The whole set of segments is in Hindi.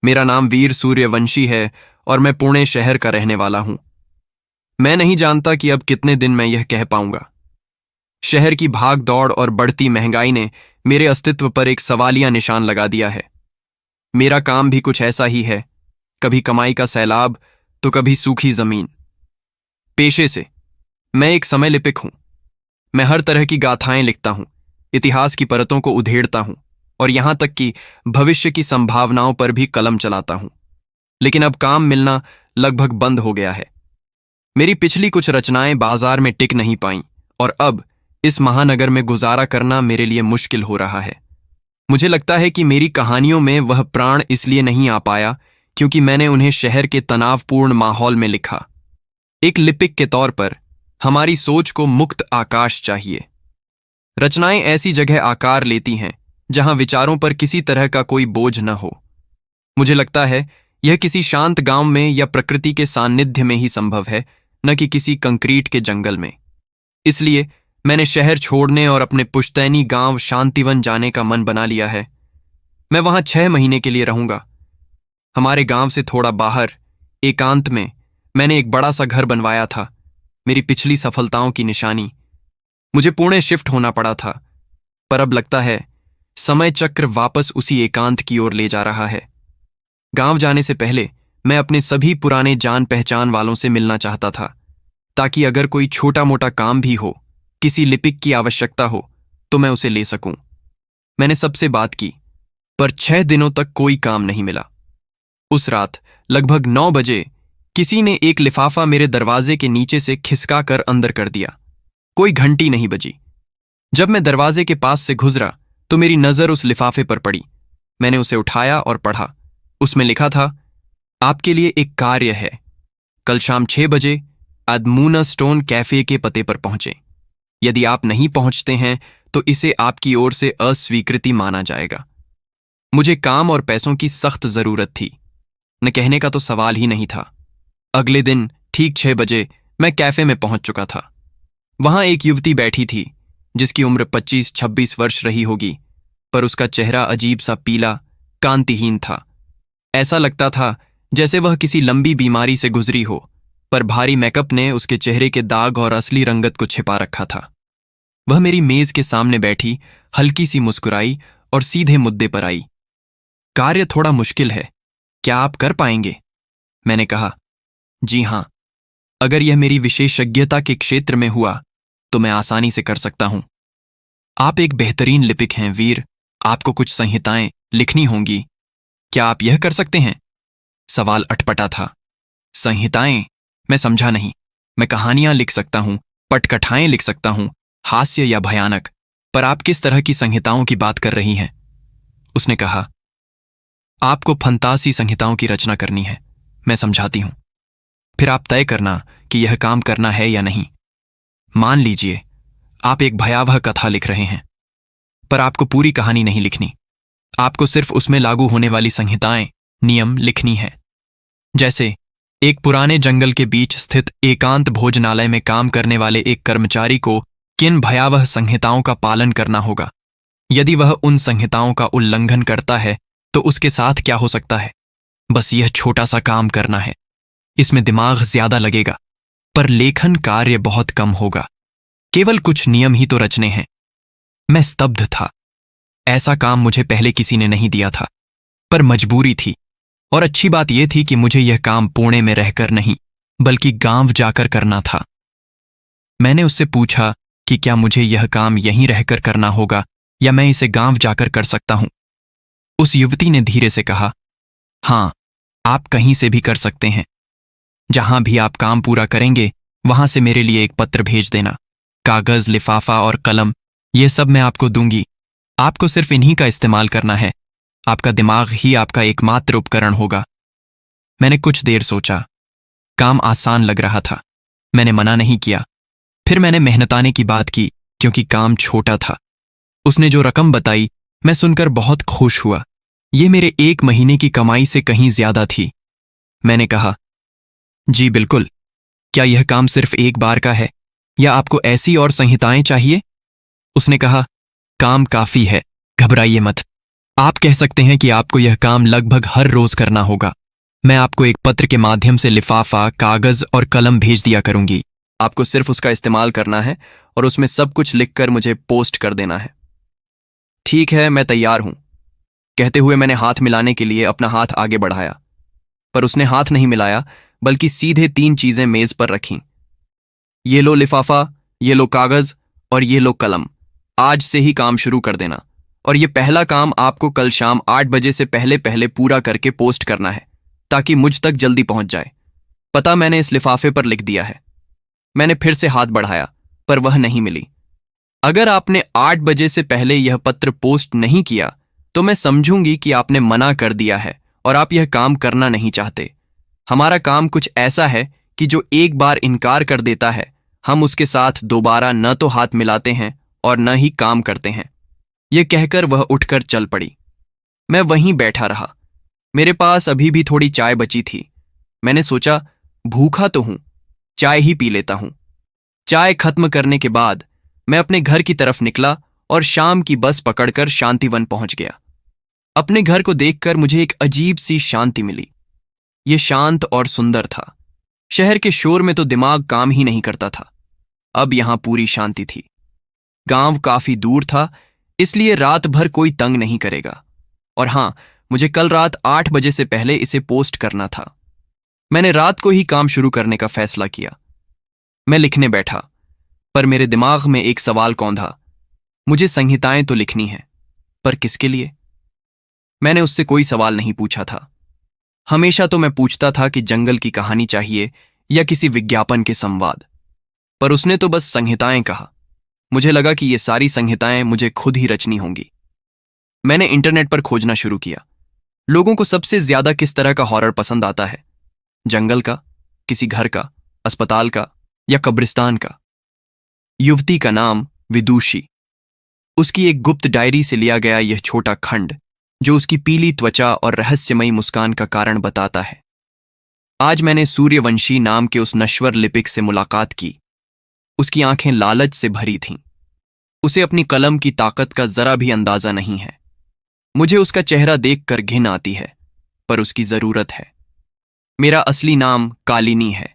मेरा नाम वीर सूर्यवंशी है और मैं पुणे शहर का रहने वाला हूं। मैं नहीं जानता कि अब कितने दिन मैं यह कह पाऊंगा। शहर की भाग दौड़ और बढ़ती महंगाई ने मेरे अस्तित्व पर एक सवालिया निशान लगा दिया है। मेरा काम भी कुछ ऐसा ही है, कभी कमाई का सैलाब तो कभी सूखी जमीन। पेशे से मैं एक समय लिपिक हूं। मैं हर तरह की गाथाएं लिखता हूं, इतिहास की परतों को उधेड़ता हूं और यहां तक कि भविष्य की संभावनाओं पर भी कलम चलाता हूं। लेकिन अब काम मिलना लगभग बंद हो गया है। मेरी पिछली कुछ रचनाएं बाजार में टिक नहीं पाईं और अब इस महानगर में गुजारा करना मेरे लिए मुश्किल हो रहा है। मुझे लगता है कि मेरी कहानियों में वह प्राण इसलिए नहीं आ पाया क्योंकि मैंने उन्हें शहर के तनावपूर्ण माहौल में लिखा। एक लिपिक के तौर पर हमारी सोच को मुक्त आकाश चाहिए। रचनाएं ऐसी जगह आकार लेती हैं जहां विचारों पर किसी तरह का कोई बोझ न हो। मुझे लगता है यह किसी शांत गांव में या प्रकृति के सानिध्य में ही संभव है, न कि किसी कंक्रीट के जंगल में। इसलिए मैंने शहर छोड़ने और अपने पुश्तैनी गांव शांतिवन जाने का मन बना लिया है। मैं वहां 6 महीने के लिए रहूंगा। हमारे गांव से थोड़ा बाहर एकांत में मैंने एक बड़ा सा घर बनवाया था, मेरी पिछली सफलताओं की निशानी। मुझे पुणे शिफ्ट होना पड़ा था, पर अब लगता है समय चक्र वापस उसी एकांत की ओर ले जा रहा है। गांव जाने से पहले मैं अपने सभी पुराने जान पहचान वालों से मिलना चाहता था, ताकि अगर कोई छोटा मोटा काम भी हो, किसी लिपिक की आवश्यकता हो, तो मैं उसे ले सकूं। मैंने सबसे बात की, पर 6 दिनों तक कोई काम नहीं मिला। उस रात लगभग 9 बजे किसी ने एक लिफाफा मेरे दरवाजे के नीचे से खिसका कर अंदर कर दिया। कोई घंटी नहीं बजी। जब मैं दरवाजे के पास से गुजरा तो मेरी नजर उस लिफाफे पर पड़ी। मैंने उसे उठाया और पढ़ा। उसमें लिखा था, आपके लिए एक कार्य है। कल शाम 6 बजे अदमूना स्टोन कैफे के पते पर पहुंचे। यदि आप नहीं पहुंचते हैं तो इसे आपकी ओर से अस्वीकृति माना जाएगा। मुझे काम और पैसों की सख्त जरूरत थी, न कहने का तो सवाल ही नहीं था। अगले दिन ठीक 6 बजे मैं कैफे में पहुंच चुका था। वहां एक युवती बैठी थी जिसकी उम्र 25-26 वर्ष रही होगी, पर उसका चेहरा अजीब सा पीला, कांतिहीन था। ऐसा लगता था जैसे वह किसी लंबी बीमारी से गुजरी हो, पर भारी मेकअप ने उसके चेहरे के दाग और असली रंगत को छिपा रखा था। वह मेरी मेज के सामने बैठी, हल्की सी मुस्कुराई और सीधे मुद्दे पर आई। कार्य थोड़ा मुश्किल है, क्या आप कर पाएंगे? मैंने कहा, जी हां, अगर यह मेरी विशेषज्ञता के क्षेत्र में हुआ तो मैं आसानी से कर सकता हूं। आप एक बेहतरीन लिपिक हैं वीर, आपको कुछ संहिताएं लिखनी होंगी, क्या आप यह कर सकते हैं? सवाल अटपटा था। संहिताएं? मैं समझा नहीं। मैं कहानियां लिख सकता हूं, पटकथाएं लिख सकता हूं, हास्य या भयानक, पर आप किस तरह की संहिताओं की बात कर रही हैं? उसने कहा, आपको फंतासी संहिताओं की रचना करनी है, मैं समझाती हूं। फिर आप तय करना कि यह काम करना है या नहीं। मान लीजिए आप एक भयावह कथा लिख रहे हैं, पर आपको पूरी कहानी नहीं लिखनी। आपको सिर्फ उसमें लागू होने वाली संहिताएं, नियम लिखनी है। जैसे एक पुराने जंगल के बीच स्थित एकांत भोजनालय में काम करने वाले एक कर्मचारी को किन भयावह संहिताओं का पालन करना होगा। यदि वह उन संहिताओं का उल्लंघन करता है तो उसके साथ क्या हो सकता है। बस यह छोटा सा काम करना है। इसमें दिमाग ज्यादा लगेगा, पर लेखन कार्य बहुत कम होगा। केवल कुछ नियम ही तो रचने हैं। मैं स्तब्ध था। ऐसा काम मुझे पहले किसी ने नहीं दिया था, पर मजबूरी थी। और अच्छी बात यह थी कि मुझे यह काम पुणे में रहकर नहीं, बल्कि गांव जाकर करना था। मैंने उससे पूछा कि क्या मुझे यह काम यहीं रहकर करना होगा या मैं इसे गांव जाकर कर सकता हूं। उस युवती ने धीरे से कहा, हां, आप कहीं से भी कर सकते हैं। जहां भी आप काम पूरा करेंगे वहां से मेरे लिए एक पत्र भेज देना। कागज, लिफाफा और कलम, ये सब मैं आपको दूंगी। आपको सिर्फ इन्हीं का इस्तेमाल करना है। आपका दिमाग ही आपका एकमात्र उपकरण होगा। मैंने कुछ देर सोचा। काम आसान लग रहा था। मैंने मना नहीं किया। फिर मैंने मेहनताने की बात की क्योंकि काम छोटा था। उसने जो रकम बताई मैं सुनकर बहुत खुश हुआ। ये मेरे 1 महीने की कमाई से कहीं ज्यादा थी। मैंने कहा, जी बिल्कुल। क्या यह काम सिर्फ एक बार का है या आपको ऐसी और संहिताएं चाहिए? उसने कहा, काम काफी है, घबराइए मत। आप कह सकते हैं कि आपको यह काम लगभग हर रोज करना होगा। मैं आपको एक पत्र के माध्यम से लिफाफा, कागज और कलम भेज दिया करूंगी। आपको सिर्फ उसका इस्तेमाल करना है और उसमें सब कुछ लिखकर मुझे पोस्ट कर देना है। ठीक है, मैं तैयार हूं, कहते हुए मैंने हाथ मिलाने के लिए अपना हाथ आगे बढ़ाया, पर उसने हाथ नहीं मिलाया, बल्कि सीधे 3 चीजें मेज पर रखीं। ये लो लिफाफा, ये लो कागज और ये लो कलम। आज से ही काम शुरू कर देना, और ये पहला काम आपको कल शाम 8 बजे से पहले पहले पूरा करके पोस्ट करना है, ताकि मुझ तक जल्दी पहुंच जाए। पता मैंने इस लिफाफे पर लिख दिया है। मैंने फिर से हाथ बढ़ाया, पर वह नहीं मिली। अगर आपने 8 बजे से पहले यह पत्र पोस्ट नहीं किया तो मैं समझूंगी कि आपने मना कर दिया है और आप यह काम करना नहीं चाहते। हमारा काम कुछ ऐसा है कि जो एक बार इनकार कर देता है, हम उसके साथ दोबारा न तो हाथ मिलाते हैं और न ही काम करते हैं। यह कहकर वह उठकर चल पड़ी। मैं वहीं बैठा रहा। मेरे पास अभी भी थोड़ी चाय बची थी। मैंने सोचा, भूखा तो हूं, चाय ही पी लेता हूं। चाय खत्म करने के बाद मैं अपने घर की तरफ निकला और शाम की बस पकड़कर शांतिवन पहुंच गया। अपने घर को देखकर मुझे एक अजीब सी शांति मिली। यह शांत और सुंदर था। शहर के शोर में तो दिमाग काम ही नहीं करता था। अब यहां पूरी शांति थी। गांव काफी दूर था, इसलिए रात भर कोई तंग नहीं करेगा। और हां, मुझे कल रात 8 बजे से पहले इसे पोस्ट करना था। मैंने रात को ही काम शुरू करने का फैसला किया। मैं लिखने बैठा, पर मेरे दिमाग में एक सवाल कौंधा। मुझे संहिताएं तो लिखनी है, पर किसके लिए? मैंने उससे कोई सवाल नहीं पूछा था। हमेशा तो मैं पूछता था कि जंगल की कहानी चाहिए या किसी विज्ञापन के संवाद, पर उसने तो बस संहिताएं कहा। मुझे लगा कि ये सारी संहिताएं मुझे खुद ही रचनी होंगी। मैंने इंटरनेट पर खोजना शुरू किया। लोगों को सबसे ज्यादा किस तरह का हॉरर पसंद आता है? जंगल का, किसी घर का, अस्पताल का या कब्रिस्तान का? युवती का नाम विदुषी। उसकी एक गुप्त डायरी से लिया गया यह छोटा खंड, जो उसकी पीली त्वचा और रहस्यमयी मुस्कान का कारण बताता है। आज मैंने सूर्यवंशी नाम के उस नश्वर लिपिक से मुलाकात की। उसकी आंखें लालच से भरी थीं। उसे अपनी कलम की ताकत का जरा भी अंदाजा नहीं है। मुझे उसका चेहरा देखकर घिन आती है, पर उसकी जरूरत है। मेरा असली नाम कालिनी है।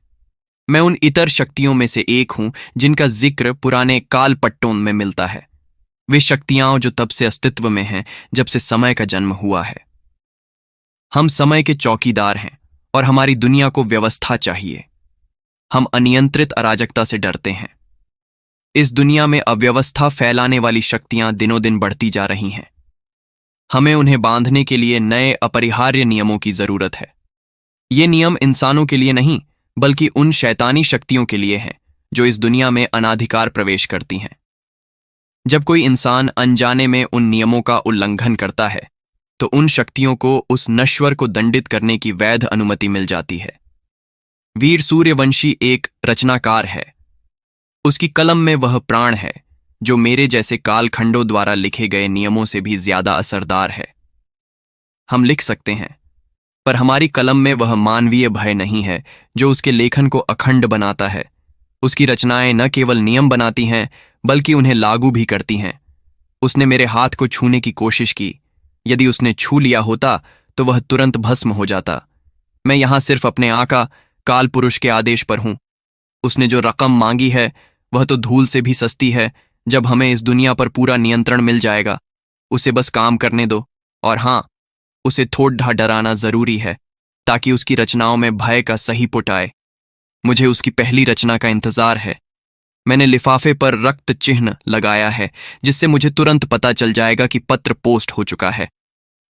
मैं उन इतर शक्तियों में से एक हूं जिनका जिक्र पुराने काल पट्टों में मिलता है। वे शक्तियां जो तब से अस्तित्व में हैं जब से समय का जन्म हुआ है। हम समय के चौकीदार हैं और हमारी दुनिया को व्यवस्था चाहिए। हम अनियंत्रित अराजकता से डरते हैं। इस दुनिया में अव्यवस्था फैलाने वाली शक्तियां दिनों दिन बढ़ती जा रही हैं। हमें उन्हें बांधने के लिए नए अपरिहार्य नियमों की जरूरत है। ये नियम इंसानों के लिए नहीं, बल्कि उन शैतानी शक्तियों के लिए हैं जो इस दुनिया में अनाधिकार प्रवेश करती हैं। जब कोई इंसान अनजाने में उन नियमों का उल्लंघन करता है, तो उन शक्तियों को उस नश्वर को दंडित करने की वैध अनुमति मिल जाती है। वीर सूर्यवंशी एक रचनाकार है। उसकी कलम में वह प्राण है जो मेरे जैसे कालखंडों द्वारा लिखे गए नियमों से भी ज्यादा असरदार है। हम लिख सकते हैं, पर हमारी कलम में वह मानवीय भय नहीं है जो उसके लेखन को अखंड बनाता है। उसकी रचनाएं न केवल नियम बनाती हैं, बल्कि उन्हें लागू भी करती हैं। उसने मेरे हाथ को छूने की कोशिश की। यदि उसने छू लिया होता तो वह तुरंत भस्म हो जाता। मैं यहां सिर्फ अपने आका काल पुरुष के आदेश पर हूं। उसने जो रकम मांगी है वह तो धूल से भी सस्ती है। जब हमें इस दुनिया पर पूरा नियंत्रण मिल जाएगा, उसे बस काम करने दो। और हां, उसे थोड़ा डराना जरूरी है, ताकि उसकी रचनाओं में भय का सही पुट आए। मुझे उसकी पहली रचना का इंतजार है। मैंने लिफाफे पर रक्त चिन्ह लगाया है, जिससे मुझे तुरंत पता चल जाएगा कि पत्र पोस्ट हो चुका है।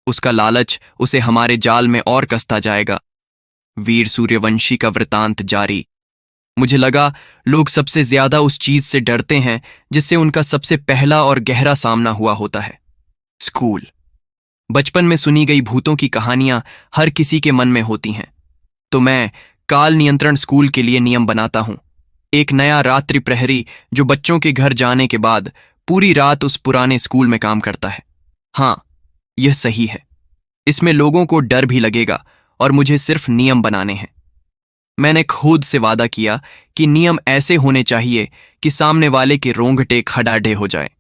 उसका लालच उसे हमारे जाल में और कसता जाएगा। वीर सूर्यवंशी का वृतांत जारी। मुझे लगा लोग सबसे ज्यादा उस चीज से डरते हैं जिससे उनका सबसे पहला और गहरा सामना हुआ होता है, स्कूल। बचपन में सुनी गई भूतों की कहानियां हर किसी के मन में होती हैं, तो मैं काल नियंत्रण स्कूल के लिए नियम बनाता हूं। एक नया रात्रि प्रहरी जो बच्चों के घर जाने के बाद पूरी रात उस पुराने स्कूल में काम करता है। हां, यह सही है। इसमें लोगों को डर भी लगेगा और मुझे सिर्फ नियम बनाने हैं। मैंने खुद से वादा किया कि नियम ऐसे होने चाहिए कि सामने वाले के रोंगटे खड़ाढे हो जाए।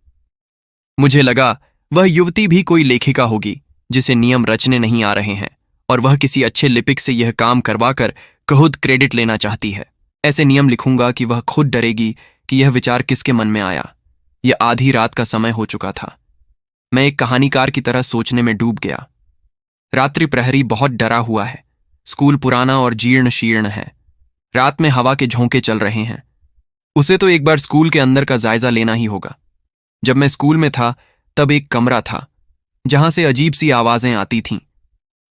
मुझे लगा वह युवती भी कोई लेखिका होगी, जिसे नियम रचने नहीं आ रहे हैं और वह किसी अच्छे लिपिक से यह काम करवाकर खुद क्रेडिट लेना चाहती है। ऐसे नियम लिखूंगा कि वह खुद डरेगी कि यह विचार किसके मन में आया। यह आधी रात का समय हो चुका था। मैं एक कहानीकार की तरह सोचने में डूब गया। रात्रि प्रहरी बहुत डरा हुआ है। स्कूल पुराना और जीर्ण शीर्ण है। रात में हवा के झोंके चल रहे हैं। उसे तो एक बार स्कूल के अंदर का जायजा लेना ही होगा। जब मैं स्कूल में था तब एक कमरा था जहां से अजीब सी आवाजें आती थीं।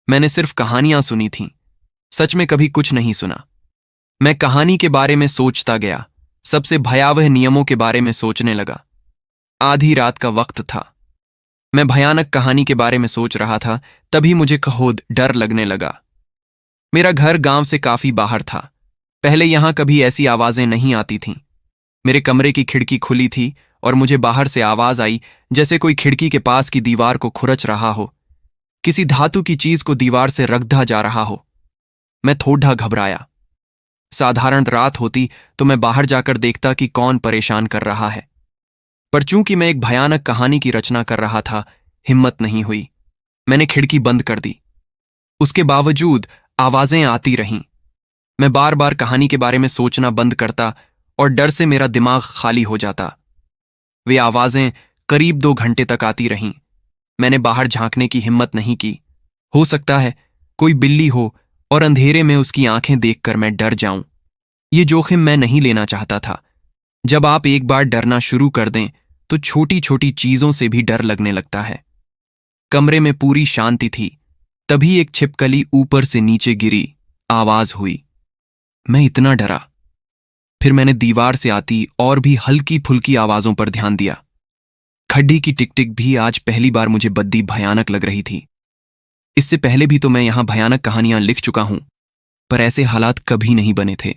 मैंने सिर्फ कहानियां सुनी थीं, सच में कभी कुछ नहीं सुना। मैं कहानी के बारे में सोचता गया, सबसे भयावह नियमों के बारे में सोचने लगा। आधी रात का वक्त था। मैं भयानक कहानी के बारे में सोच रहा था, तभी मुझे खुद डर लगने लगा। मेरा घर गांव से काफी बाहर था। पहले यहां कभी ऐसी आवाजें नहीं आती थीं। मेरे कमरे की खिड़की खुली थी और मुझे बाहर से आवाज आई जैसे कोई खिड़की के पास की दीवार को खुरच रहा हो, किसी धातु की चीज को दीवार से रगड़ा जा रहा हो। मैं थोड़ा घबराया। साधारण रात होती तो मैं बाहर जाकर देखता कि कौन परेशान कर रहा है, पर चूंकि मैं एक भयानक कहानी की रचना कर रहा था, हिम्मत नहीं हुई। मैंने खिड़की बंद कर दी। उसके बावजूद आवाजें आती रहीं। मैं बार बार कहानी के बारे में सोचना बंद करता और डर से मेरा दिमाग खाली हो जाता। वे आवाजें करीब 2 घंटे तक आती रहीं। मैंने बाहर झांकने की हिम्मत नहीं की। हो सकता है कोई बिल्ली हो और अंधेरे में उसकी आंखें देखकर मैं डर जाऊं। ये जोखिम मैं नहीं लेना चाहता था। जब आप एक बार डरना शुरू कर दें तो छोटी छोटी चीजों से भी डर लगने लगता है। कमरे में पूरी शांति थी। तभी एक छिपकली ऊपर से नीचे गिरी आवाज हुई। मैं इतना डरा। फिर मैंने दीवार से आती और भी हल्की फुल्की आवाजों पर ध्यान दिया। खड्डी की टिक टिक भी आज पहली बार मुझे बद्दी भयानक लग रही थी। इससे पहले भी तो मैं यहां भयानक कहानियां लिख चुका हूं, पर ऐसे हालात कभी नहीं बने थे।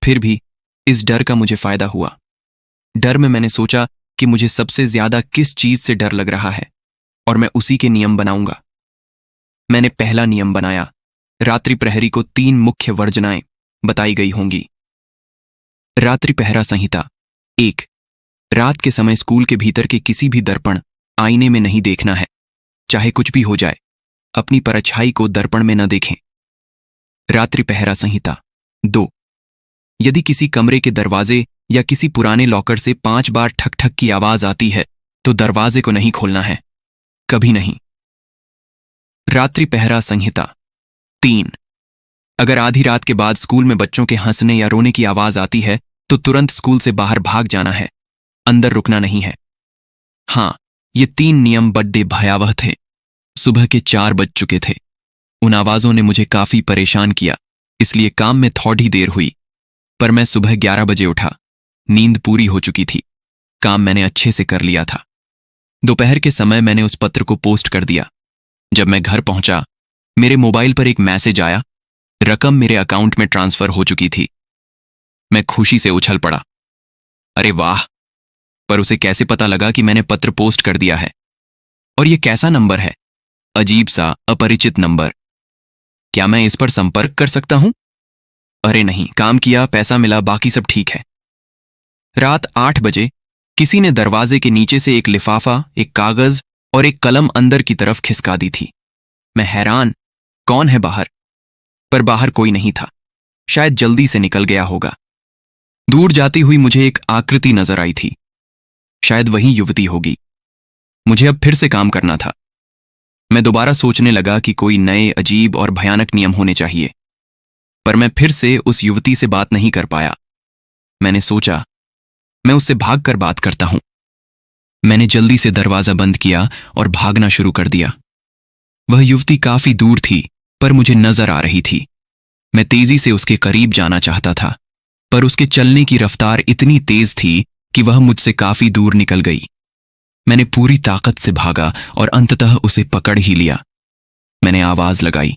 फिर भी इस डर का मुझे फायदा हुआ। डर में मैंने सोचा कि मुझे सबसे ज्यादा किस चीज से डर लग रहा है और मैं उसी के नियम बनाऊंगा। मैंने पहला नियम बनाया। रात्रि प्रहरी को 3 मुख्य वर्जनाएं बताई गई होंगी। रात्रि पहरा संहिता 1। रात के समय स्कूल के भीतर के किसी भी दर्पण, आईने में नहीं देखना है। चाहे कुछ भी हो जाए, अपनी परछाई को दर्पण में न देखें। रात्रि पहरा संहिता 2। यदि किसी कमरे के दरवाजे या किसी पुराने लॉकर से 5 बार ठक ठक की आवाज आती है तो दरवाजे को नहीं खोलना है, कभी नहीं। रात्रि पहरा संहिता 3। अगर आधी रात के बाद स्कूल में बच्चों के हंसने या रोने की आवाज आती है तो तुरंत स्कूल से बाहर भाग जाना है, अंदर रुकना नहीं है। हां, ये 3 नियम बड़े भयावह थे। सुबह के 4 बज चुके थे। उन आवाजों ने मुझे काफी परेशान किया, इसलिए काम में थोड़ी देर हुई। पर मैं सुबह 11 बजे उठा। नींद पूरी हो चुकी थी। काम मैंने अच्छे से कर लिया था। दोपहर के समय मैंने उस पत्र को पोस्ट कर दिया। जब मैं घर पहुंचा, मेरे मोबाइल पर एक मैसेज आया। रकम मेरे अकाउंट में ट्रांसफर हो चुकी थी। मैं खुशी से उछल पड़ा। अरे वाह! पर उसे कैसे पता लगा कि मैंने पत्र पोस्ट कर दिया है? और यह कैसा नंबर है? अजीब सा, अपरिचित नंबर। क्या मैं इस पर संपर्क कर सकता हूं? अरे नहीं, काम किया, पैसा मिला, बाकी सब ठीक है। रात 8 बजे किसी ने दरवाजे के नीचे से एक लिफाफा, एक कागज और एक कलम अंदर की तरफ खिसका दी थी। मैं हैरान, कौन है बाहर? पर बाहर कोई नहीं था। शायद जल्दी से निकल गया होगा। दूर जाती हुई मुझे एक आकृति नजर आई थी। शायद वही युवती होगी। मुझे अब फिर से काम करना था। मैं दोबारा सोचने लगा कि कोई नए, अजीब और भयानक नियम होने चाहिए, पर मैं फिर से उस युवती से बात नहीं कर पाया। मैंने सोचा, मैं उससे भागकर बात करता हूं। मैंने जल्दी से दरवाजा बंद किया और भागना शुरू कर दिया। वह युवती काफी दूर थी, पर मुझे नजर आ रही थी। मैं तेजी से उसके करीब जाना चाहता था, पर उसके चलने की रफ्तार इतनी तेज थी कि वह मुझसे काफी दूर निकल गई। मैंने पूरी ताकत से भागा और अंततः उसे पकड़ ही लिया। मैंने आवाज लगाई।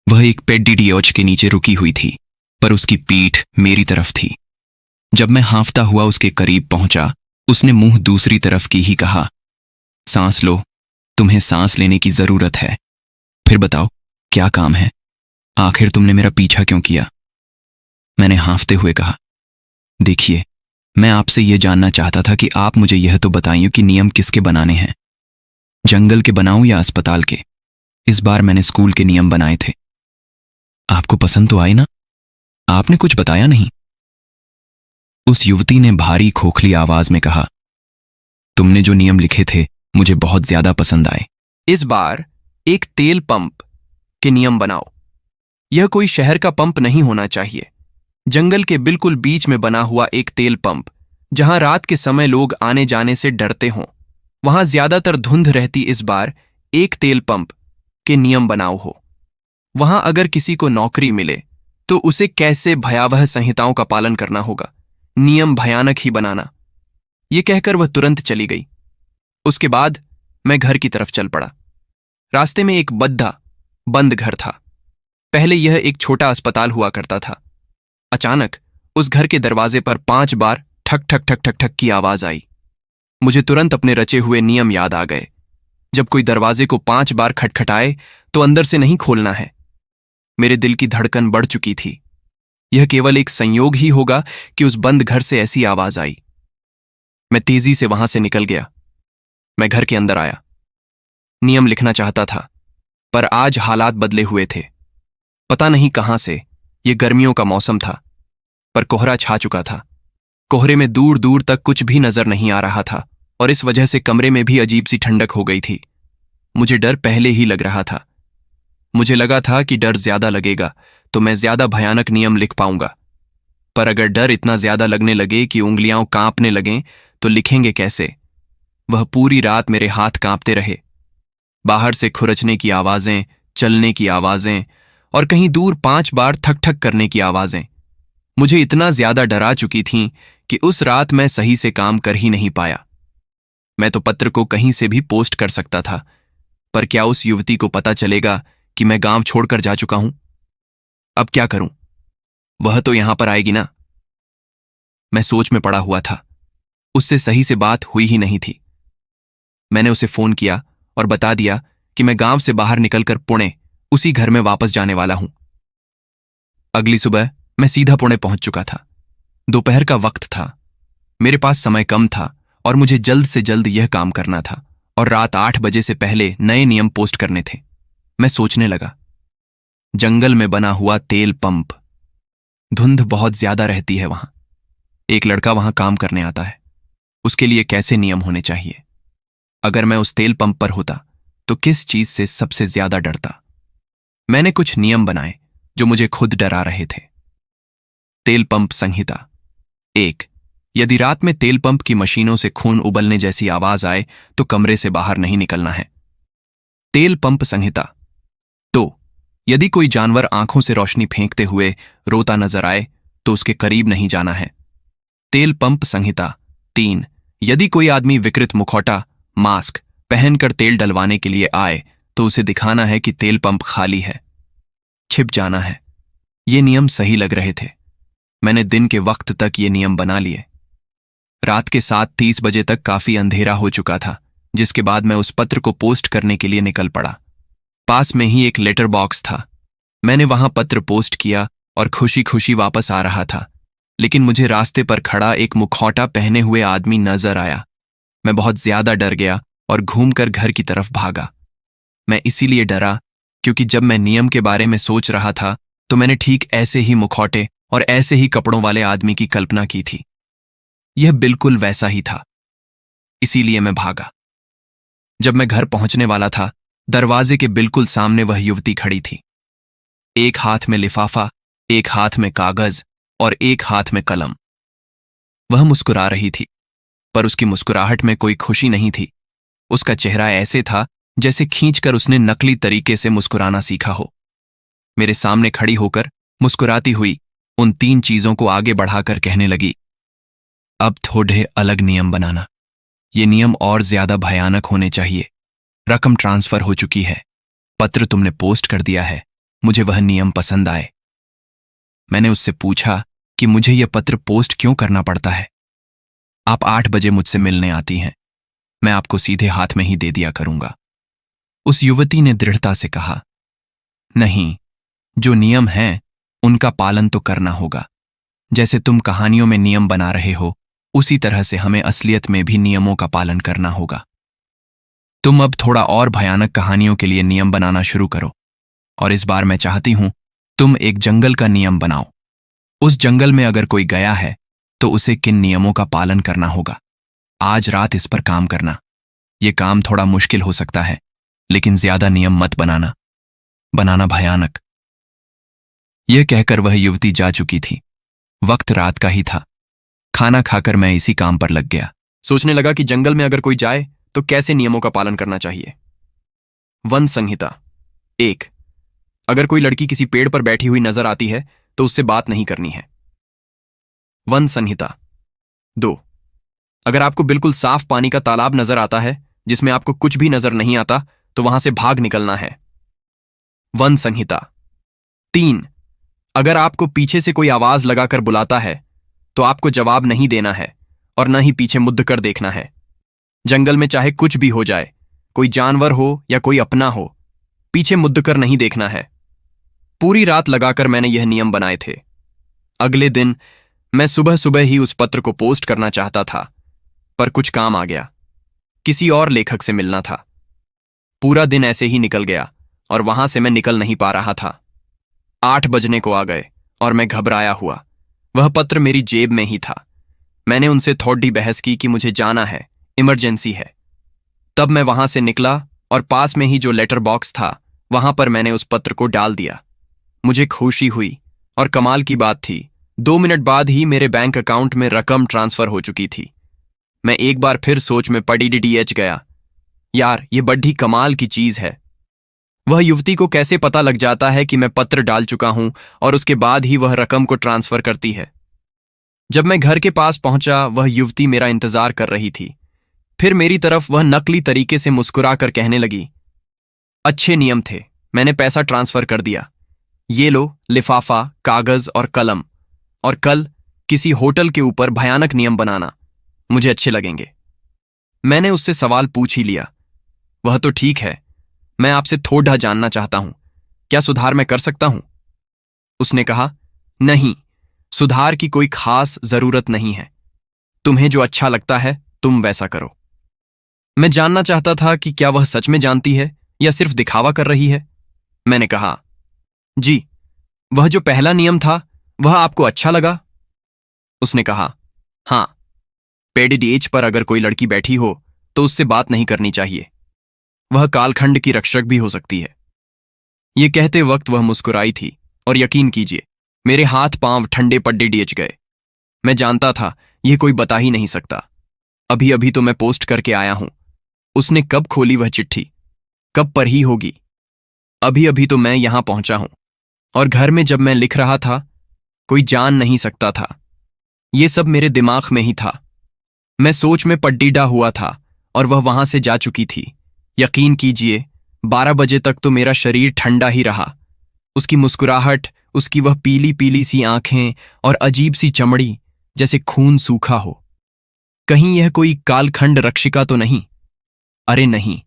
वह एक पेड्डीडियोच के नीचे रुकी हुई थी, पर उसकी पीठ मेरी तरफ थी। जब मैं हांफता हुआ उसके करीब पहुंचा, उसने मुंह दूसरी तरफ की ही कहा, सांस लो, तुम्हें सांस लेने की जरूरत है। फिर बताओ, क्या काम है? आखिर तुमने मेरा पीछा क्यों किया? मैंने हांफते हुए कहा, देखिए, मैं आपसे यह जानना चाहता था कि आप मुझे यह तो बताइए कि नियम किसके बनाने हैं, जंगल के बनाऊं या अस्पताल के? इस बार मैंने स्कूल के नियम बनाए थे। आपको पसंद तो आए ना? आपने कुछ बताया नहीं। उस युवती ने भारी खोखली आवाज में कहा, तुमने जो नियम लिखे थे मुझे बहुत ज्यादा पसंद आए। इस बार एक तेल पंप के नियम बनाओ। यह कोई शहर का पंप नहीं होना चाहिए। जंगल के बिल्कुल बीच में बना हुआ एक तेल पंप, जहां रात के समय लोग आने जाने से डरते हों। वहां ज्यादातर धुंध रहती। इस बार एक तेल पंप के नियम बनाओ हो। वहां अगर किसी को नौकरी मिले तो उसे कैसे भयावह संहिताओं का पालन करना होगा। नियम भयानक ही बनाना। ये कहकर वह तुरंत चली गई। उसके बाद मैं घर की तरफ चल पड़ा। रास्ते में एक बंद घर था। पहले यह एक छोटा अस्पताल हुआ करता था। अचानक उस घर के दरवाजे पर 5 बार ठक ठक ठक ठक ठक की आवाज आई। मुझे तुरंत अपने रचे हुए नियम याद आ गए। जब कोई दरवाजे को 5 बार खटखटाए तो अंदर से नहीं खोलना है। मेरे दिल की धड़कन बढ़ चुकी थी। यह केवल एक संयोग ही होगा कि उस बंद घर से ऐसी आवाज आई। मैं तेजी से वहां से निकल गया। मैं घर के अंदर आया। नियम लिखना चाहता था, पर आज हालात बदले हुए थे। पता नहीं कहां से, यह गर्मियों का मौसम था, पर कोहरा छा चुका था। कोहरे में दूर दूर तक कुछ भी नजर नहीं आ रहा था और इस वजह से कमरे में भी अजीब सी ठंडक हो गई थी। मुझे डर पहले ही लग रहा था। मुझे लगा था कि डर ज्यादा लगेगा तो मैं ज्यादा भयानक नियम लिख पाऊंगा, पर अगर डर इतना ज्यादा लगने लगे कि उंगलियां कांपने लगें तो लिखेंगे कैसे। वह पूरी रात मेरे हाथ कांपते रहे। बाहर से खुरचने की आवाजें, चलने की आवाजें और कहीं दूर 5 बार ठक ठक करने की आवाजें मुझे इतना ज्यादा डरा चुकी थीं कि उस रात मैं सही से काम कर ही नहीं पाया। मैं तो पत्र को कहीं से भी पोस्ट कर सकता था, पर क्या उस युवती को पता चलेगा कि मैं गांव छोड़कर जा चुका हूं? अब क्या करूं? वह तो यहां पर आएगी ना। मैं सोच में पड़ा हुआ था। उससे सही से बात हुई ही नहीं थी। मैंने उसे फोन किया और बता दिया कि मैं गांव से बाहर निकलकर पुणे उसी घर में वापस जाने वाला हूं। अगली सुबह मैं सीधा पुणे पहुंच चुका था। दोपहर का वक्त था। मेरे पास समय कम था और मुझे जल्द से जल्द यह काम करना था और रात 8 बजे से पहले नए नियम पोस्ट करने थे। मैं सोचने लगा, जंगल में बना हुआ तेल पंप, धुंध बहुत ज्यादा रहती है वहां। एक लड़का वहां काम करने आता है, उसके लिए कैसे नियम होने चाहिए? अगर मैं उस तेल पंप पर होता तो किस चीज से सबसे ज्यादा डरता? मैंने कुछ नियम बनाए जो मुझे खुद डरा रहे थे। तेल पंप संहिता 1। यदि रात में तेल पंप की मशीनों से खून उबलने जैसी आवाज आए तो कमरे से बाहर नहीं निकलना है। तेल पंप संहिता 2। यदि कोई जानवर आंखों से रोशनी फेंकते हुए रोता नजर आए तो उसके करीब नहीं जाना है। तेल पंप संहिता 3। यदि कोई आदमी विकृत मुखौटा, मास्क पहनकर तेल डलवाने के लिए आए तो उसे दिखाना है कि तेल पंप खाली है। छिप जाना है। ये नियम सही लग रहे थे। मैंने दिन के वक्त तक ये नियम बना लिए। रात के 7:30 बजे तक काफी अंधेरा हो चुका था, जिसके बाद मैं उस पत्र को पोस्ट करने के लिए निकल पड़ा। पास में ही एक लेटर बॉक्स था। मैंने वहां पत्र पोस्ट किया और खुशी खुशी वापस आ रहा था, लेकिन मुझे रास्ते पर खड़ा एक मुखौटा पहने हुए आदमी नजर आया। मैं बहुत ज्यादा डर गया और घूमकर घर की तरफ भागा। मैं इसीलिए डरा क्योंकि जब मैं नियम के बारे में सोच रहा था तो मैंने ठीक ऐसे ही मुखौटे और ऐसे ही कपड़ों वाले आदमी की कल्पना की थी। यह बिल्कुल वैसा ही था। इसीलिए मैं भागा। जब मैं घर पहुंचने वाला था, दरवाजे के बिल्कुल सामने वह युवती खड़ी थी। एक हाथ में लिफाफा, एक हाथ में कागज और एक हाथ में कलम। वह मुस्कुरा रही थी, पर उसकी मुस्कुराहट में कोई खुशी नहीं थी। उसका चेहरा ऐसे था जैसे खींचकर उसने नकली तरीके से मुस्कुराना सीखा हो। मेरे सामने खड़ी होकर मुस्कुराती हुई उन 3 चीजों को आगे बढ़ाकर कहने लगी, अब थोड़े अलग नियम बनाना। ये नियम और ज्यादा भयानक होने चाहिए। रकम ट्रांसफर हो चुकी है, पत्र तुमने पोस्ट कर दिया है, मुझे वह नियम पसंद आए। मैंने उससे पूछा कि मुझे यह पत्र पोस्ट क्यों करना पड़ता है? आप 8 बजे मुझसे मिलने आती हैं, मैं आपको सीधे हाथ में ही दे दिया करूंगा। उस युवती ने दृढ़ता से कहा, नहीं, जो नियम हैं उनका पालन तो करना होगा। जैसे तुम कहानियों में नियम बना रहे हो, उसी तरह से हमें असलियत में भी नियमों का पालन करना होगा। तुम अब थोड़ा और भयानक कहानियों के लिए नियम बनाना शुरू करो, और इस बार मैं चाहती हूं तुम एक जंगल का नियम बनाओ। उस जंगल में अगर कोई गया है तो उसे किन नियमों का पालन करना होगा। आज रात इस पर काम करना। ये काम थोड़ा मुश्किल हो सकता है, लेकिन ज्यादा नियम मत बनाना भयानक। यह कहकर वह युवती जा चुकी थी। वक्त रात का ही था। खाना खाकर मैं इसी काम पर लग गया। सोचने लगा कि जंगल में अगर कोई जाए तो कैसे नियमों का पालन करना चाहिए। वन संहिता 1। अगर कोई लड़की किसी पेड़ पर बैठी हुई नजर आती है तो उससे बात नहीं करनी है। वन संहिता 2। अगर आपको बिल्कुल साफ पानी का तालाब नजर आता है जिसमें आपको कुछ भी नजर नहीं आता तो वहां से भाग निकलना है। वन संहिता 3। अगर आपको पीछे से कोई आवाज लगाकर बुलाता है तो आपको जवाब नहीं देना है और न ही पीछे मुड़ कर देखना है। जंगल में चाहे कुछ भी हो जाए, कोई जानवर हो या कोई अपना हो, पीछे मुड़ कर नहीं देखना है। पूरी रात लगाकर मैंने यह नियम बनाए थे। अगले दिन मैं सुबह सुबह ही उस पत्र को पोस्ट करना चाहता था, पर कुछ काम आ गया। किसी और लेखक से मिलना था। पूरा दिन ऐसे ही निकल गया और वहां से मैं निकल नहीं पा रहा था। 8 बजने को आ गए और मैं घबराया हुआ। वह पत्र मेरी जेब में ही था। मैंने उनसे थोड़ी बहस की कि मुझे जाना है, इमरजेंसी है। तब मैं वहां से निकला और पास में ही जो लेटर बॉक्स था वहां पर मैंने उस पत्र को डाल दिया। मुझे खुशी हुई और कमाल की बात थी, 2 मिनट बाद ही मेरे बैंक अकाउंट में रकम ट्रांसफर हो चुकी थी। मैं एक बार फिर सोच में पड़ी डीडीएच गया। यार, ये बड़ी कमाल की चीज है। वह युवती को कैसे पता लग जाता है कि मैं पत्र डाल चुका हूं और उसके बाद ही वह रकम को ट्रांसफर करती है। जब मैं घर के पास पहुंचा, वह युवती मेरा इंतजार कर रही थी। फिर मेरी तरफ वह नकली तरीके से मुस्कुराकर कहने लगी, अच्छे नियम थे, मैंने पैसा ट्रांसफर कर दिया। ये लो लिफाफा, कागज और कलम, और कल किसी होटल के ऊपर भयानक नियम बनाना, मुझे अच्छे लगेंगे। मैंने उससे सवाल पूछ ही लिया। वह तो ठीक है, मैं आपसे थोड़ा जानना चाहता हूं, क्या सुधार मैं कर सकता हूं? उसने कहा, नहीं, सुधार की कोई खास जरूरत नहीं है। तुम्हें जो अच्छा लगता है तुम वैसा करो। मैं जानना चाहता था कि क्या वह सच में जानती है या सिर्फ दिखावा कर रही है। मैंने कहा, जी, वह जो पहला नियम था वह आपको अच्छा लगा? उसने कहा, हाँ, पेड एज पर अगर कोई लड़की बैठी हो तो उससे बात नहीं करनी चाहिए। वह कालखंड की रक्षक भी हो सकती है। ये कहते वक्त वह मुस्कुराई थी और यकीन कीजिए मेरे हाथ पांव ठंडे पर डीडीएच गए। मैं जानता था यह कोई बता ही नहीं सकता। अभी अभी तो मैं पोस्ट करके आया हूं। उसने कब खोली वह चिट्ठी, कब पढ़ी होगी? अभी अभी तो मैं यहां पहुंचा हूं और घर में जब मैं लिख रहा था कोई जान नहीं सकता था। ये सब मेरे दिमाग में ही था। मैं सोच में पड्डीडा हुआ था और वह वहां से जा चुकी थी। यकीन कीजिए 12 बजे तक तो मेरा शरीर ठंडा ही रहा। उसकी मुस्कुराहट, उसकी वह पीली पीली सी आंखें और अजीब सी चमड़ी, जैसे खून सूखा हो। कहीं यह कोई कालखंड रक्षिका तो नहीं? अरे नहीं,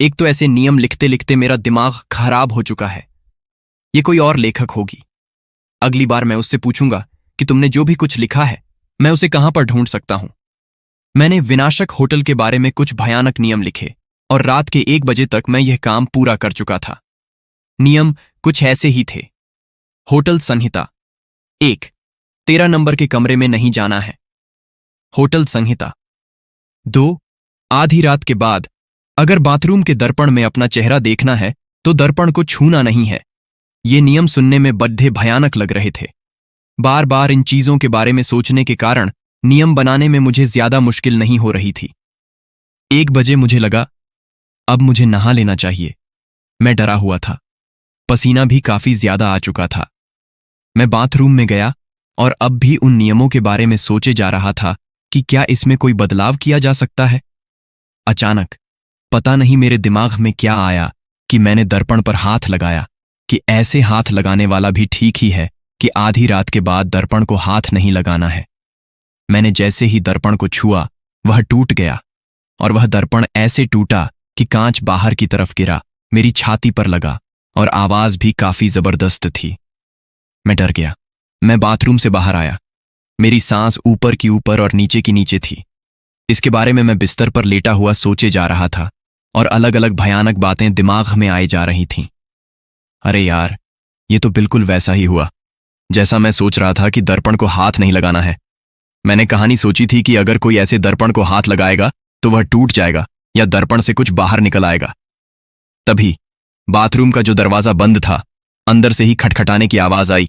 एक तो ऐसे नियम लिखते लिखते मेरा दिमाग खराब हो चुका है। ये कोई और लेखक होगी। अगली बार मैं उससे पूछूंगा कि तुमने जो भी कुछ लिखा है मैं उसे कहां पर ढूंढ सकता हूं। मैंने विनाशक होटल के बारे में कुछ भयानक नियम लिखे और रात के 1 बजे तक मैं यह काम पूरा कर चुका था। नियम कुछ ऐसे ही थे। होटल संहिता 1। 13 नंबर के कमरे में नहीं जाना है। होटल संहिता 2। आधी रात के बाद अगर बाथरूम के दर्पण में अपना चेहरा देखना है तो दर्पण को छूना नहीं है। ये नियम सुनने में बड्ढे भयानक लग रहे थे। बार बार इन चीजों के बारे में सोचने के कारण नियम बनाने में मुझे ज्यादा मुश्किल नहीं हो रही थी। 1 बजे मुझे लगा अब मुझे नहा लेना चाहिए। मैं डरा हुआ था। पसीना भी काफी ज्यादा आ चुका था। मैं बाथरूम में गया और अब भी उन नियमों के बारे में सोचे जा रहा था कि क्या इसमें कोई बदलाव किया जा सकता है। अचानक पता नहीं मेरे दिमाग में क्या आया कि मैंने दर्पण पर हाथ लगाया कि ऐसे हाथ लगाने वाला भी ठीक ही है कि आधी रात के बाद दर्पण को हाथ नहीं लगाना है। मैंने जैसे ही दर्पण को छुआ वह टूट गया और वह दर्पण ऐसे टूटा कि कांच बाहर की तरफ गिरा, मेरी छाती पर लगा और आवाज भी काफी जबरदस्त थी। मैं डर गया। मैं बाथरूम से बाहर आया। मेरी सांस ऊपर की ऊपर और नीचे की नीचे थी। इसके बारे में मैं बिस्तर पर लेटा हुआ सोचे जा रहा था और अलग अलग भयानक बातें दिमाग में आई जा रही थीं। अरे यार, ये तो बिल्कुल वैसा ही हुआ जैसा मैं सोच रहा था कि दर्पण को हाथ नहीं लगाना है। मैंने कहानी सोची थी कि अगर कोई ऐसे दर्पण को हाथ लगाएगा तो वह टूट जाएगा या दर्पण से कुछ बाहर निकल आएगा। तभी बाथरूम का जो दरवाजा बंद था, अंदर से ही खटखटाने की आवाज आई।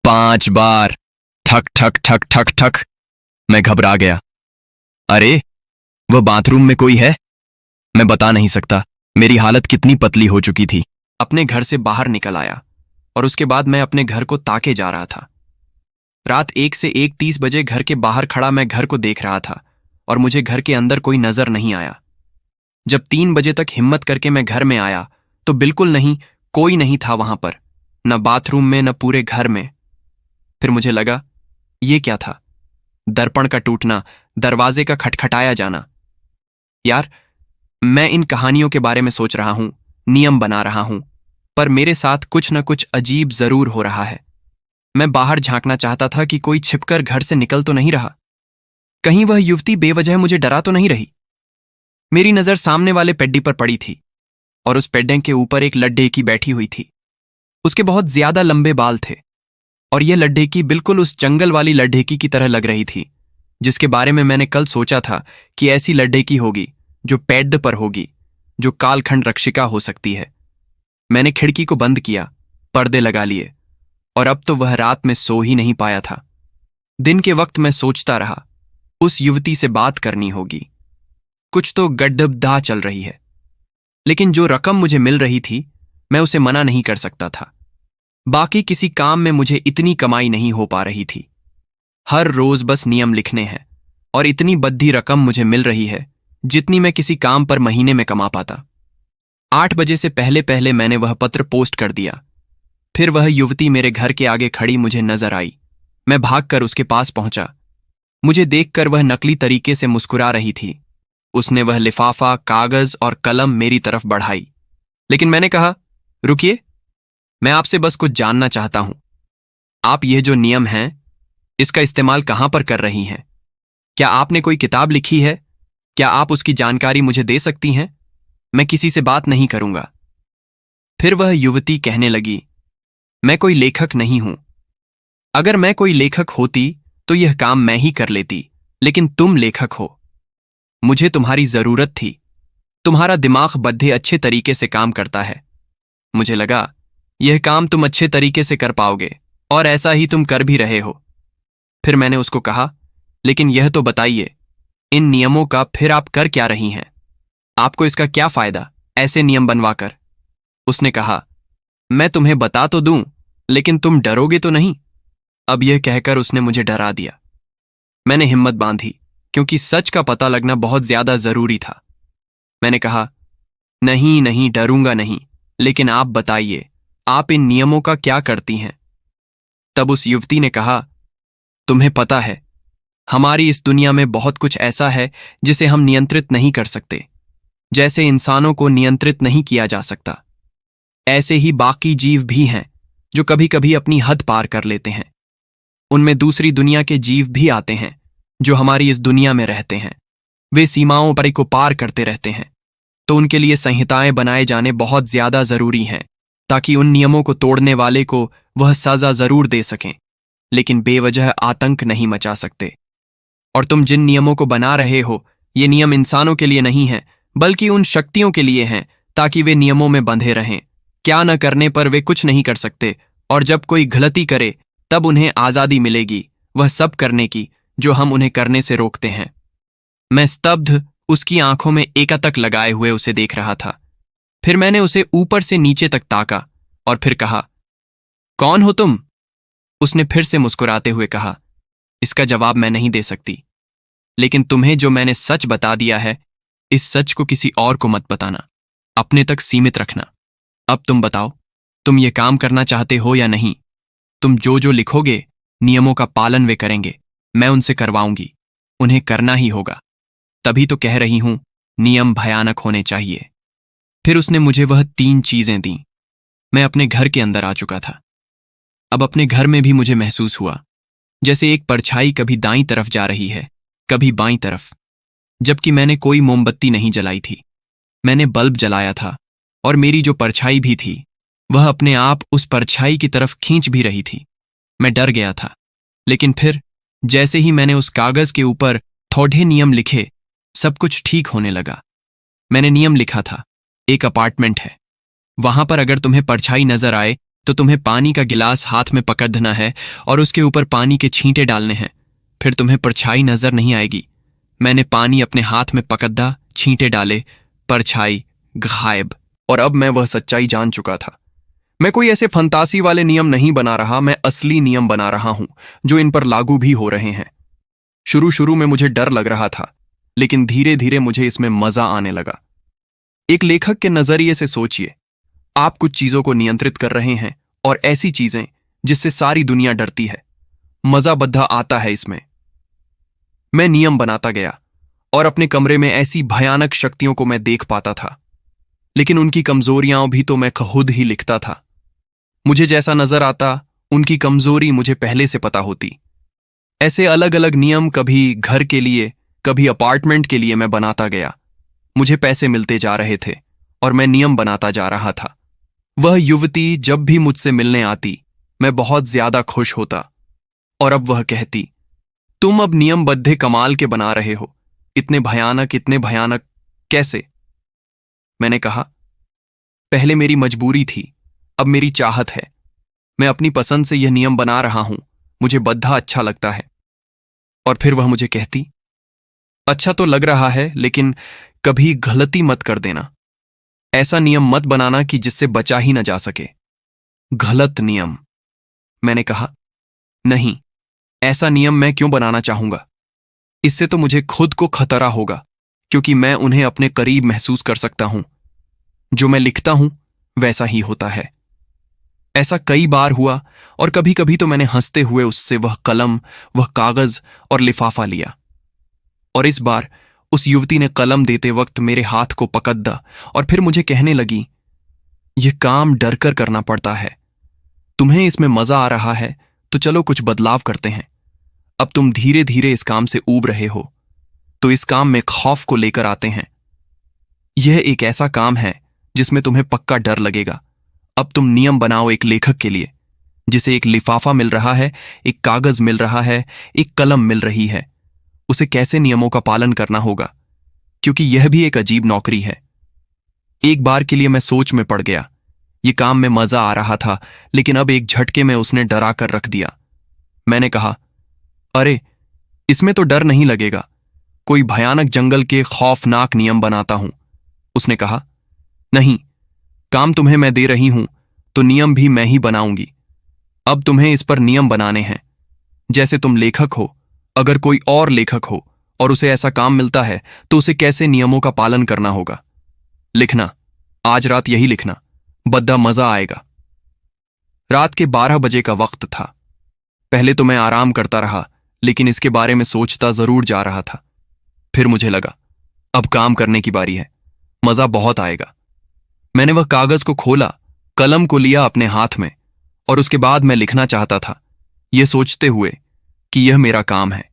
5 बार, ठक ठक ठक ठक ठक। मैं घबरा गया। अरे, वह बाथरूम में कोई है? मैं बता नहीं सकता मेरी हालत कितनी पतली हो चुकी थी। अपने घर से बाहर निकल आया और उसके बाद मैं अपने घर को ताके जा रहा था। रात 1 से 1:30 बजे घर के बाहर खड़ा मैं घर को देख रहा था और मुझे घर के अंदर कोई नजर नहीं आया। जब 3 बजे तक हिम्मत करके मैं घर में आया तो बिल्कुल नहीं, कोई नहीं था वहां पर, न बाथरूम में न पूरे घर में। फिर मुझे लगा, ये क्या था? दर्पण का टूटना, दरवाजे का खटखटाया जाना। यार, मैं इन कहानियों के बारे में सोच रहा हूं, नियम बना रहा हूं, पर मेरे साथ कुछ न कुछ अजीब जरूर हो रहा है। मैं बाहर झांकना चाहता था कि कोई छिपकर घर से निकल तो नहीं रहा। कहीं वह युवती बेवजह मुझे डरा तो नहीं रही। मेरी नजर सामने वाले पेड्डी पर पड़ी थी और उस पेड्डे के ऊपर एक लड्ढेकी बैठी हुई थी। उसके बहुत ज्यादा लंबे बाल थे और यह लड्ढेकी बिल्कुल उस जंगल वाली लड्ढेकी की तरह लग रही थी जिसके बारे में मैंने कल सोचा था कि ऐसी लड्ढेकी होगी जो पैड पर होगी, जो कालखंड रक्षिका हो सकती है। मैंने खिड़की को बंद किया, पर्दे लगा लिए और अब तो वह रात में सो ही नहीं पाया था। दिन के वक्त मैं सोचता रहा, उस युवती से बात करनी होगी, कुछ तो गड्ढबदा चल रही है। लेकिन जो रकम मुझे मिल रही थी मैं उसे मना नहीं कर सकता था। बाकी किसी काम में मुझे इतनी कमाई नहीं हो पा रही थी। हर रोज बस नियम लिखने हैं और इतनी बद्धी रकम मुझे मिल रही है जितनी मैं किसी काम पर महीने में कमा पाता। 8 बजे से पहले पहले मैंने वह पत्र पोस्ट कर दिया। फिर वह युवती मेरे घर के आगे खड़ी मुझे नजर आई। मैं भागकर उसके पास पहुंचा। मुझे देखकर वह नकली तरीके से मुस्कुरा रही थी। उसने वह लिफाफा, कागज और कलम मेरी तरफ बढ़ाई, लेकिन मैंने कहा, रुकिए, मैं आपसे बस कुछ जानना चाहता हूं। आप यह जो नियम हैं, इसका इस्तेमाल कहां पर कर रही हैं? क्या आपने कोई किताब लिखी है? क्या आप उसकी जानकारी मुझे दे सकती हैं? मैं किसी से बात नहीं करूंगा। फिर वह युवती कहने लगी, मैं कोई लेखक नहीं हूं। अगर मैं कोई लेखक होती तो यह काम मैं ही कर लेती, लेकिन तुम लेखक हो। मुझे तुम्हारी जरूरत थी। तुम्हारा दिमाग बद्धे अच्छे तरीके से काम करता है। मुझे लगा यह काम तुम अच्छे तरीके से कर पाओगे और ऐसा ही तुम कर भी रहे हो। फिर मैंने उसको कहा, लेकिन यह तो बताइए, इन नियमों का फिर आप कर क्या रही हैं? आपको इसका क्या फायदा ऐसे नियम बनवाकर? उसने कहा, मैं तुम्हें बता तो दूं, लेकिन तुम डरोगे तो नहीं। अब यह कहकर उसने मुझे डरा दिया। मैंने हिम्मत बांधी क्योंकि सच का पता लगना बहुत ज्यादा जरूरी था। मैंने कहा, नहीं नहीं, डरूंगा नहीं, लेकिन आप बताइए, आप इन नियमों का क्या करती हैं? तब उस युवती ने कहा, तुम्हें पता है, हमारी इस दुनिया में बहुत कुछ ऐसा है जिसे हम नियंत्रित नहीं कर सकते। जैसे इंसानों को नियंत्रित नहीं किया जा सकता, ऐसे ही बाकी जीव भी हैं जो कभी कभी अपनी हद पार कर लेते हैं। उनमें दूसरी दुनिया के जीव भी आते हैं जो हमारी इस दुनिया में रहते हैं। वे सीमाओं पर को पार करते रहते हैं, तो उनके लिए संहिताएं बनाए जाने बहुत ज्यादा जरूरी हैं ताकि उन नियमों को तोड़ने वाले को वह सजा जरूर दे सकें, लेकिन बेवजह आतंक नहीं मचा सकते। और तुम जिन नियमों को बना रहे हो, ये नियम इंसानों के लिए नहीं हैं, बल्कि उन शक्तियों के लिए हैं ताकि वे नियमों में बंधे रहें। क्या न करने पर वे कुछ नहीं कर सकते, और जब कोई गलती करे तब उन्हें आजादी मिलेगी वह सब करने की जो हम उन्हें करने से रोकते हैं। मैं स्तब्ध उसकी आंखों में एकातक लगाए हुए उसे देख रहा था। फिर मैंने उसे ऊपर से नीचे तक ताका और फिर कहा, कौन हो तुम? उसने फिर से मुस्कुराते हुए कहा, इसका जवाब मैं नहीं दे सकती, लेकिन तुम्हें जो मैंने सच बता दिया है, इस सच को किसी और को मत बताना, अपने तक सीमित रखना। अब तुम बताओ, तुम ये काम करना चाहते हो या नहीं? तुम जो जो लिखोगे, नियमों का पालन वे करेंगे, मैं उनसे करवाऊंगी, उन्हें करना ही होगा। तभी तो कह रही हूं, नियम भयानक होने चाहिए। फिर उसने मुझे वह 3 चीजें दी। मैं अपने घर के अंदर आ चुका था। अब अपने घर में भी मुझे महसूस हुआ जैसे एक परछाई कभी दाईं तरफ जा रही है, कभी बाईं तरफ, जबकि मैंने कोई मोमबत्ती नहीं जलाई थी। मैंने बल्ब जलाया था और मेरी जो परछाई भी थी वह अपने आप उस परछाई की तरफ खींच भी रही थी। मैं डर गया था, लेकिन फिर जैसे ही मैंने उस कागज के ऊपर थोड़े नियम लिखे, सब कुछ ठीक होने लगा। मैंने नियम लिखा था, एक अपार्टमेंट है, वहां पर अगर तुम्हें परछाई नजर आए तो तुम्हें पानी का गिलास हाथ में पकड़ना है और उसके ऊपर पानी के छींटे डालने हैं, फिर तुम्हें परछाई नजर नहीं आएगी। मैंने पानी अपने हाथ में पकड़ा, छींटे डाले, परछाई गायब। और अब मैं वह सच्चाई जान चुका था। मैं कोई ऐसे फंतासी वाले नियम नहीं बना रहा, मैं असली नियम बना रहा हूं जो इन पर लागू भी हो रहे हैं। शुरू शुरू में मुझे डर लग रहा था, लेकिन धीरे धीरे मुझे इसमें मजा आने लगा। एक लेखक के नजरिए से सोचिए, आप कुछ चीजों को नियंत्रित कर रहे हैं और ऐसी चीजें जिससे सारी दुनिया डरती है। मजा बद्धा आता है इसमें। मैं नियम बनाता गया और अपने कमरे में ऐसी भयानक शक्तियों को मैं देख पाता था, लेकिन उनकी कमजोरियां भी तो मैं खुद ही लिखता था। मुझे जैसा नजर आता उनकी कमजोरी मुझे पहले से पता होती। ऐसे अलग अलग नियम कभी घर के लिए, कभी अपार्टमेंट के लिए मैं बनाता गया। मुझे पैसे मिलते जा रहे थे और मैं नियम बनाता जा रहा था। वह युवती जब भी मुझसे मिलने आती मैं बहुत ज्यादा खुश होता, और अब वह कहती, तुम अब नियमबद्ध कमाल के बना रहे हो, इतने भयानक कैसे? मैंने कहा, पहले मेरी मजबूरी थी, अब मेरी चाहत है। मैं अपनी पसंद से यह नियम बना रहा हूं, मुझे बद्धा अच्छा लगता है। और फिर वह मुझे कहती, अच्छा तो लग रहा है, लेकिन कभी गलती मत कर देना। ऐसा नियम मत बनाना कि जिससे बचा ही न जा सके। गलत नियम। मैंने कहा, नहीं, ऐसा नियम मैं क्यों बनाना चाहूंगा? इससे तो मुझे खुद को खतरा होगा, क्योंकि मैं उन्हें अपने करीब महसूस कर सकता हूं। जो मैं लिखता हूं वैसा ही होता है। ऐसा कई बार हुआ, और कभी कभी तो मैंने हंसते हुए उससे वह कलम, वह कागज और लिफाफा लिया। और इस बार उस युवती ने कलम देते वक्त मेरे हाथ को पकड़ा और फिर मुझे कहने लगी, यह काम डर कर करना पड़ता है। तुम्हें इसमें मजा आ रहा है तो चलो कुछ बदलाव करते हैं। अब तुम धीरे धीरे इस काम से ऊब रहे हो, तो इस काम में खौफ को लेकर आते हैं। यह एक ऐसा काम है जिसमें तुम्हें पक्का डर लगेगा। अब तुम नियम बनाओ एक लेखक के लिए, जिसे एक लिफाफा मिल रहा है, एक कागज मिल रहा है, एक कलम मिल रही है। उसे कैसे नियमों का पालन करना होगा, क्योंकि यह भी एक अजीब नौकरी है। एक बार के लिए मैं सोच में पड़ गया। ये काम में मजा आ रहा था, लेकिन अब एक झटके में उसने डरा कर रख दिया। मैंने कहा, अरे, इसमें तो डर नहीं लगेगा, कोई भयानक जंगल के खौफनाक नियम बनाता हूं। उसने कहा, नहीं, काम तुम्हें मैं दे रही हूं तो नियम भी मैं ही बनाऊंगी। अब तुम्हें इस पर नियम बनाने हैं। जैसे तुम लेखक हो, अगर कोई और लेखक हो और उसे ऐसा काम मिलता है तो उसे कैसे नियमों का पालन करना होगा। लिखना, आज रात यही लिखना, बद्दा मजा आएगा। रात के 12 बजे का वक्त था। पहले तो मैं आराम करता रहा, लेकिन इसके बारे में सोचता जरूर जा रहा था। फिर मुझे लगा, अब काम करने की बारी है, मजा बहुत आएगा। मैंने वह कागज को खोला, कलम को लिया अपने हाथ में, और उसके बाद मैं लिखना चाहता था, यह सोचते हुए कि यह मेरा काम है।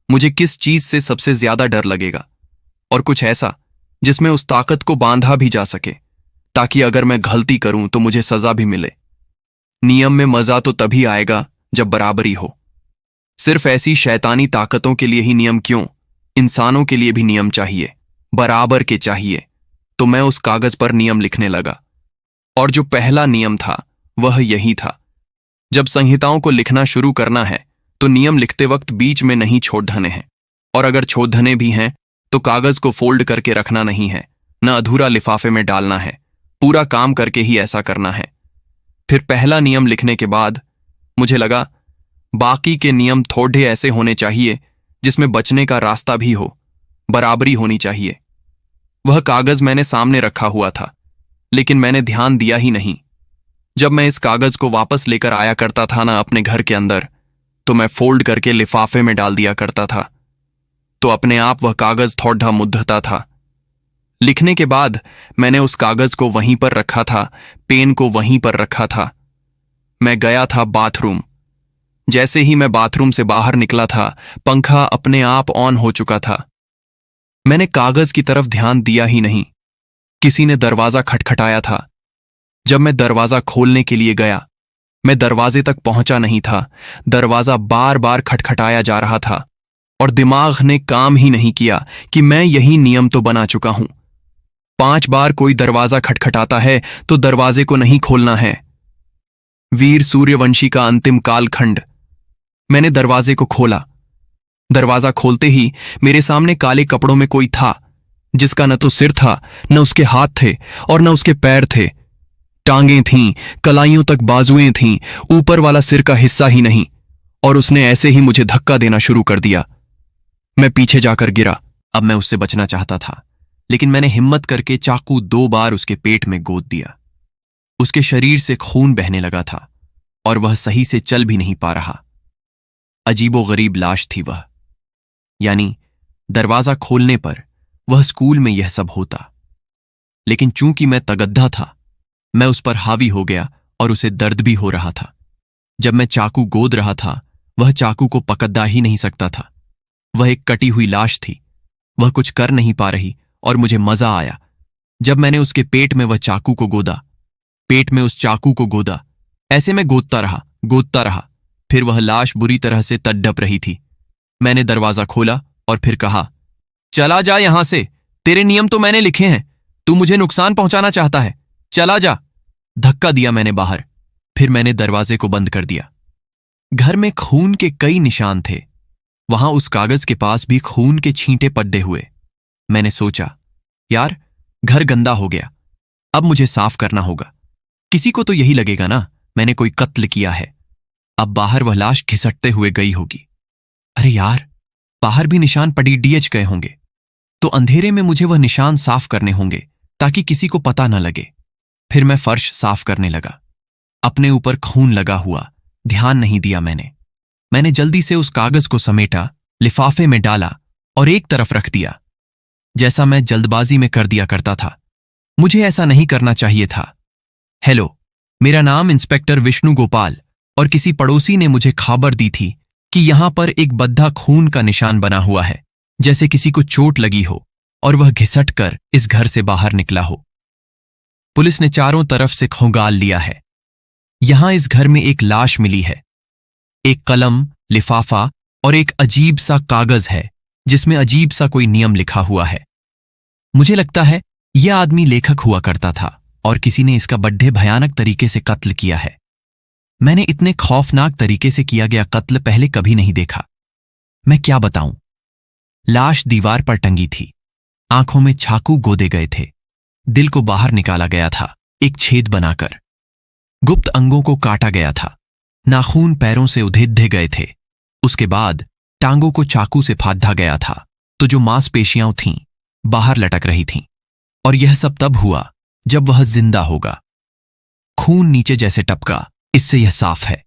मुझे किस चीज से सबसे ज्यादा डर लगेगा, और कुछ ऐसा जिसमें उस ताकत को बांधा भी जा सके, ताकि अगर मैं गलती करूं तो मुझे सजा भी मिले। नियम में मजा तो तभी आएगा जब बराबरी हो। सिर्फ ऐसी शैतानी ताकतों के लिए ही नियम क्यों, इंसानों के लिए भी नियम चाहिए, बराबर के चाहिए। तो मैं उस कागज पर नियम लिखने लगा, और जो पहला नियम था वह यही था, जब संहिताओं को लिखना शुरू करना है तो नियम लिखते वक्त बीच में नहीं छोड़ने हैं, और अगर छोड़ने भी हैं तो कागज को फोल्ड करके रखना नहीं है, न अधूरा लिफाफे में डालना है, पूरा काम करके ही ऐसा करना है। फिर पहला नियम लिखने के बाद मुझे लगा, बाकी के नियम थोड़े ऐसे होने चाहिए जिसमें बचने का रास्ता भी हो, बराबरी होनी चाहिए। वह कागज मैंने सामने रखा हुआ था, लेकिन मैंने ध्यान दिया ही नहीं। जब मैं इस कागज को वापस लेकर आया करता था ना अपने घर के अंदर, तो मैं फोल्ड करके लिफाफे में डाल दिया करता था, तो अपने आप वह कागज थोड़ा मुद्धता था। लिखने के बाद मैंने उस कागज को वहीं पर रखा था, पेन को वहीं पर रखा था। मैं गया था बाथरूम। जैसे ही मैं बाथरूम से बाहर निकला था, पंखा अपने आप ऑन हो चुका था। मैंने कागज की तरफ ध्यान दिया ही नहीं। किसी ने दरवाजा खटखटाया था। जब मैं दरवाजा खोलने के लिए गया, मैं दरवाजे तक पहुंचा नहीं था। दरवाजा बार बार खटखटाया जा रहा था और दिमाग ने काम ही नहीं किया कि मैं यही नियम तो बना चुका हूं। 5 बार कोई दरवाजा खटखटाता है तो दरवाजे को नहीं खोलना है। वीर सूर्यवंशी का अंतिम कालखंड। मैंने दरवाजे को खोला। दरवाजा खोलते ही मेरे सामने काले कपड़ों में कोई था, जिसका न तो सिर था, न उसके हाथ थे और न उसके पैर थे। टांगें थीं, कलाइयों तक बाजुएं थीं, ऊपर वाला सिर का हिस्सा ही नहीं। और उसने ऐसे ही मुझे धक्का देना शुरू कर दिया। मैं पीछे जाकर गिरा। अब मैं उससे बचना चाहता था, लेकिन मैंने हिम्मत करके चाकू 2 बार उसके पेट में गोद दिया। उसके शरीर से खून बहने लगा था और वह सही से चल भी नहीं पा रहा। अजीबोगरीब लाश थी वह। यानी दरवाजा खोलने पर वह स्कूल में यह सब होता। लेकिन चूंकि मैं तगद्दा था, मैं उस पर हावी हो गया और उसे दर्द भी हो रहा था। जब मैं चाकू गोद रहा था, वह चाकू को पकड़ा ही नहीं सकता था। वह एक कटी हुई लाश थी। वह कुछ कर नहीं पा रही और मुझे मजा आया जब मैंने उसके पेट में वह चाकू को गोदा। पेट में उस चाकू को गोदा। ऐसे में गोदता रहा। फिर वह लाश बुरी तरह से तड़प रही थी। मैंने दरवाजा खोला और फिर कहा, चला जा यहां से। तेरे नियम तो मैंने लिखे हैं। तू मुझे नुकसान पहुंचाना चाहता है, चला जा। धक्का दिया मैंने बाहर। फिर मैंने दरवाजे को बंद कर दिया। घर में खून के कई निशान थे। वहां उस कागज के पास भी खून के छींटे पड्डे हुए। मैंने सोचा, यार, घर गंदा हो गया, अब मुझे साफ करना होगा। किसी को तो यही लगेगा ना, मैंने कोई कत्ल किया है। अब बाहर वह लाश घिसटते हुए गई होगी। अरे यार, बाहर भी निशान पड़ीडीएच गए होंगे, तो अंधेरे में मुझे वह निशान साफ करने होंगे ताकि किसी को पता न लगे। फिर मैं फर्श साफ करने लगा। अपने ऊपर खून लगा हुआ, ध्यान नहीं दिया मैंने जल्दी से उस कागज को समेटा, लिफाफे में डाला और एक तरफ रख दिया, जैसा मैं जल्दबाजी में कर दिया करता था। मुझे ऐसा नहीं करना चाहिए था। हेलो, मेरा नाम इंस्पेक्टर विष्णु गोपाल, और किसी पड़ोसी ने मुझे खबर दी थी कि यहां पर एक बद्धा खून का निशान बना हुआ है, जैसे किसी को चोट लगी हो और वह घिसट कर इस घर से बाहर निकला हो। पुलिस ने चारों तरफ से खंगाल लिया है। यहां इस घर में एक लाश मिली है। एक कलम, लिफाफा और एक अजीब सा कागज है जिसमें अजीब सा कोई नियम लिखा हुआ है। मुझे लगता है यह आदमी लेखक हुआ करता था और किसी ने इसका बड्ढे भयानक तरीके से कत्ल किया है। मैंने इतने खौफनाक तरीके से किया गया कत्ल पहले कभी नहीं देखा। मैं क्या बताऊं। लाश दीवार पर टंगी थी। आंखों में चाकू गोदे गए थे। दिल को बाहर निकाला गया था, एक छेद बनाकर। गुप्त अंगों को काटा गया था। नाखून पैरों से उधेड़े गए थे। उसके बाद टांगों को चाकू से फाड़ा गया था, तो जो मांसपेशियां थीं बाहर लटक रही थीं। और यह सब तब हुआ जब वह जिंदा होगा। खून नीचे जैसे टपका, इससे यह साफ है।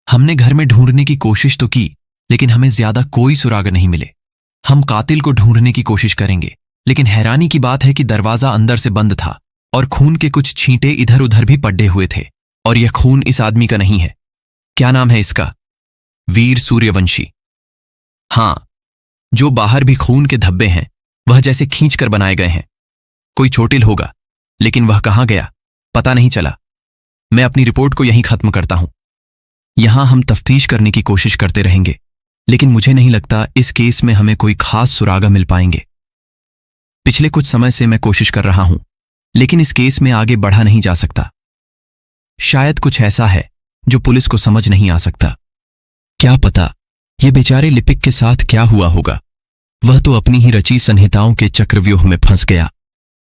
हमने घर में ढूंढने की कोशिश तो की, लेकिन हमें ज्यादा कोई सुराग नहीं मिले। हम कातिल को ढूंढने की कोशिश करेंगे, लेकिन हैरानी की बात है कि दरवाजा अंदर से बंद था और खून के कुछ छींटे इधर उधर भी पड्डे हुए थे। और यह खून इस आदमी का नहीं है। क्या नाम है इसका? वीर सूर्यवंशी। हां, जो बाहर भी खून के धब्बे हैं वह जैसे खींचकर बनाए गए हैं। कोई चोटिल होगा, लेकिन वह कहां गया पता नहीं चला। मैं अपनी रिपोर्ट को यहीं खत्म करता हूं। यहां हम तफ्तीश करने की कोशिश करते रहेंगे, लेकिन मुझे नहीं लगता इस केस में हमें कोई खास सुरागा मिल पाएंगे। पिछले कुछ समय से मैं कोशिश कर रहा हूं, लेकिन इस केस में आगे बढ़ा नहीं जा सकता। शायद कुछ ऐसा है जो पुलिस को समझ नहीं आ सकता। क्या पता ये बेचारे लिपिक के साथ क्या हुआ होगा। वह तो अपनी ही रची संहिताओं के चक्रव्यूह में फंस गया।